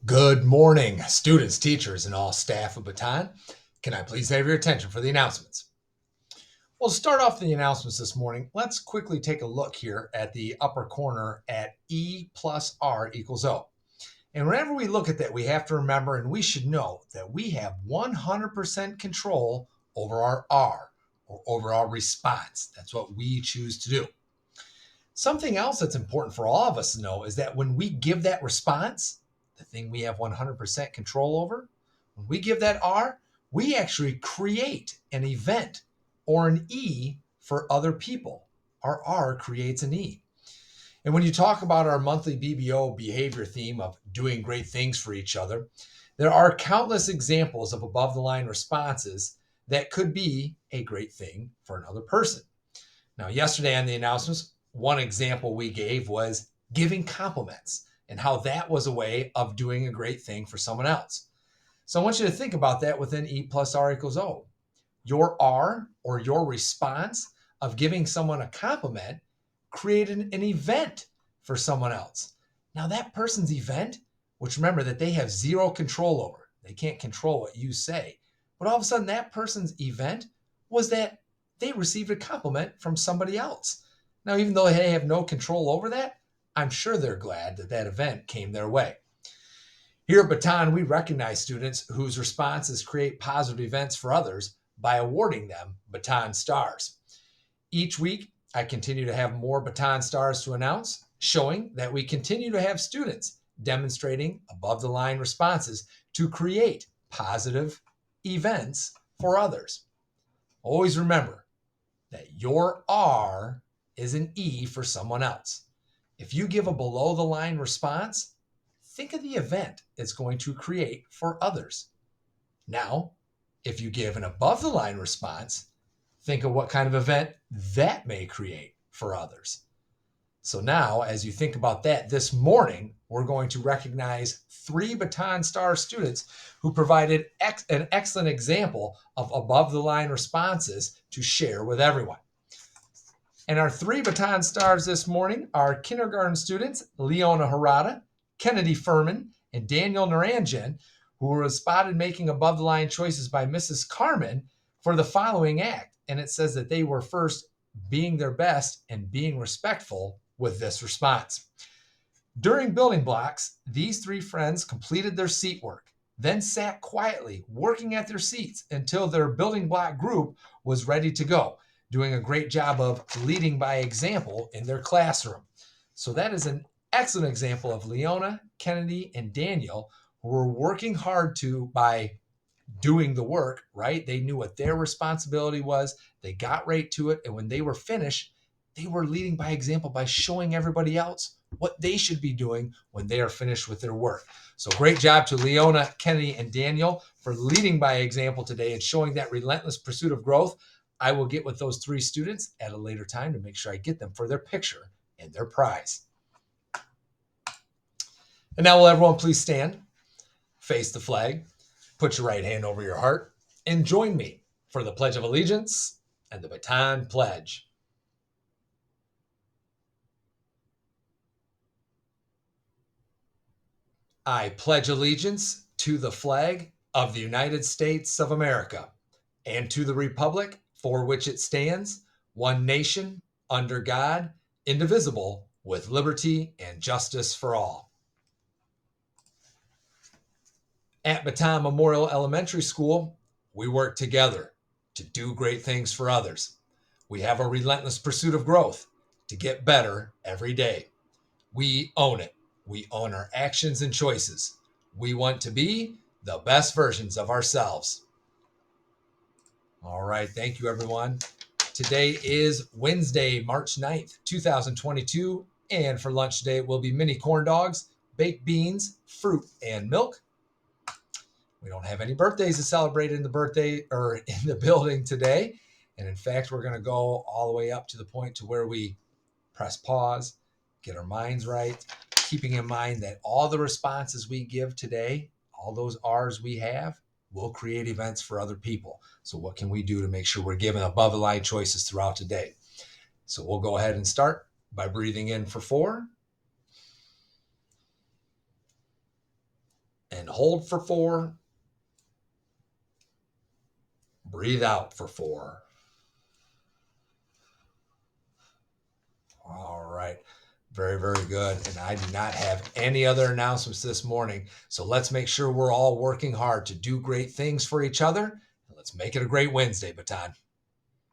Good morning, students, teachers, and all staff of Baton. Can I please have your attention for the announcements? We'll start off the announcements this morning. Let's quickly take a look here at the upper corner at E plus R equals O. And whenever we look at that, we have to remember and we should know that we have 100% control over our R, or over our response. That's what we choose to do. Something else that's important for all of us to know is that when we give that response, the thing we have 100% control over, when we give that R, we actually create an event or an E for other people. Our R creates an E. And when you talk about our monthly BBO behavior theme of doing great things for each other, there are countless examples of above the line responses that could be a great thing for another person. Now, yesterday on the announcements, one example we gave was giving compliments and how that was a way of doing a great thing for someone else. So I want you to think about that within E plus R equals O. Your R, or your response of giving someone a compliment, created an event for someone else. Now, that person's event, which remember that they have zero control over, they can't control what you say, but all of a sudden that person's event was that they received a compliment from somebody else. Now, even though they have no control over that, I'm sure they're glad that that event came their way. Here at Baton, we recognize students whose responses create positive events for others by awarding them Baton Stars. Each week, I continue to have more Baton Stars to announce, showing that we continue to have students demonstrating above the line responses to create positive events for others. Always remember that your R is an E for someone else. If you give a below the line response, think of the event it's going to create for others. Now, if you give an above the line response, think of what kind of event that may create for others. So now, as you think about that, this morning, we're going to recognize 3 Baton Star students who provided an excellent example of above the line responses to share with everyone. And our 3 Baton Stars this morning are kindergarten students Leona Harada, Kennedy Furman, and Daniel Naranjan, who were spotted making above the line choices by Mrs. Carmen for the following act. And it says that they were first being their best and being respectful with this response. During building blocks, these 3 friends completed their seat work, then sat quietly working at their seats until their building block group was ready to go, doing a great job of leading by example in their classroom. So that is an excellent example of Leona, Kennedy, and Daniel, who were working hard by doing the work, right? They knew what their responsibility was. They got right to it. And when they were finished, they were leading by example by showing everybody else what they should be doing when they are finished with their work. So great job to Leona, Kennedy, and Daniel for leading by example today and showing that relentless pursuit of growth. I will get with those 3 students at a later time to make sure I get them for their picture and their prize. And now will everyone please stand, face the flag, put your right hand over your heart, and join me for the Pledge of Allegiance and the Baton Pledge. I pledge allegiance to the flag of the United States of America and to the republic for which it stands, one nation, under God, indivisible, with liberty and justice for all. At Baton Memorial Elementary School, we work together to do great things for others. We have a relentless pursuit of growth to get better every day. We own it. We own our actions and choices. We want to be the best versions of ourselves. All right. Thank you, everyone. Today is Wednesday, March 9th, 2022. And for lunch today, it will be mini corn dogs, baked beans, fruit, and milk. We don't have any birthdays to celebrate in the building today. And in fact, we're going to go all the way up to the point to where we press pause, get our minds right, keeping in mind that all the responses we give today, all those R's we have, will create events for other people. So what can we do to make sure we're giving above the line choices throughout today? So we'll go ahead and start by breathing in for 4, hold for 4. Breathe out for 4. All right. Very, very good. And I do not have any other announcements this morning. So let's make sure we're all working hard to do great things for each other. Let's make it a great Wednesday, Baton.